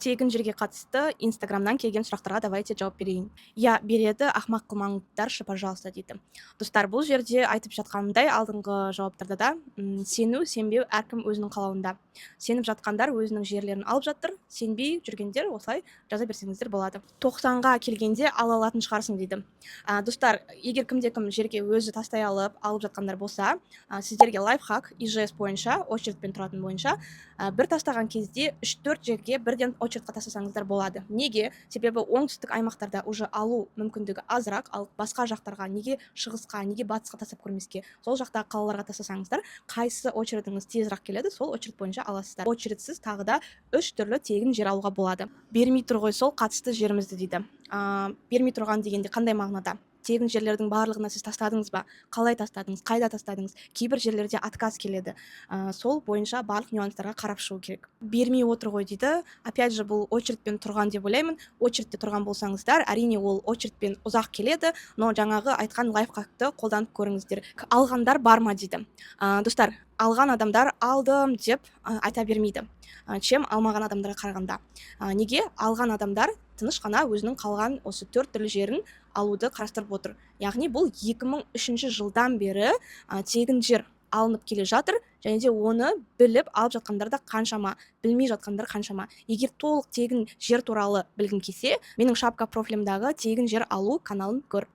Тегін жерге қатысты Инстаграмнан келген сұрақтарға давайте жауап берейін. Иә, береді, ақымақ қылмаңдаршы, пожалуйста дейді. Достар, бұл жерде айтып жатқанымдай алдыңғы жауаптарда да сену, сенбеу әркім өзінің қалауында. Сеніп жатқандар өзінің жерлерін алып жатыр, сенбей жүргендер осылай жаза берсеңіздер болады. 90-ға келгенде ала алатын шығарсың дейді. Достар, егер кімде-кім жерге өзі тастай алып жатқандар болса, сіздерге лайфхак ИЖС бойынша, очередьпен тұратын бойынша, бір тастаған кезде 3-4 жерге бірден очередьқа тастасаңыздар болады. Неге? Себебі оңтүстік аймақтарда уже алу мүмкіндігі азырақ, ал басқа жақтарға, неге шығысқа, неге батысқа тастап көрмеске? Сол жақтағы қалаларға тастасаңыздар, қайсы очередіңіз тезірек келеді, сол очередь бойынша аласыздар. Очередсіз тағы да 3 түрлі тегін жер алуға болады. Бермей тұр ғой сол қатысты жерімізді дейді. Бермей тұрған дегенде қандай мағынада? Тегін жерлердің барлығына сіз тастадыңыз ба? Қалай тастадыңыз? Қайда тастадыңыз? Кейбір жерлерде отказ келеді. Сол бойынша барлық нюанстарға қарап шығу керек. Бермей отыр ғой дейді. Опять же, бұл очередьпен тұрған деп ойлаймын. Очередьте тұрған болсаңыздар, әрине ол очередьпен ұзақ келеді, но жаңағы айтқан лайфхакты қолданып көріңіздер. Алғандар бар ма дейді. Достар, алған адамдар алдым деп айта бермейді. Чем алмаған адамдарға қарағанда. Неге? Алған адамдар тыныш қана өзінің қалған осы 4 түрлі жерін алуды қарастырып отыр. Яғни бұл 2003 жылдан бері тегін жер алынып келе жатыр, және де оны біліп алып жатқандар да қаншама, білмей жатқандар қаншама. Егер толық тегін жер туралы білгің келсе, менің шапка профилімдағы тегін жер алу каналын көр.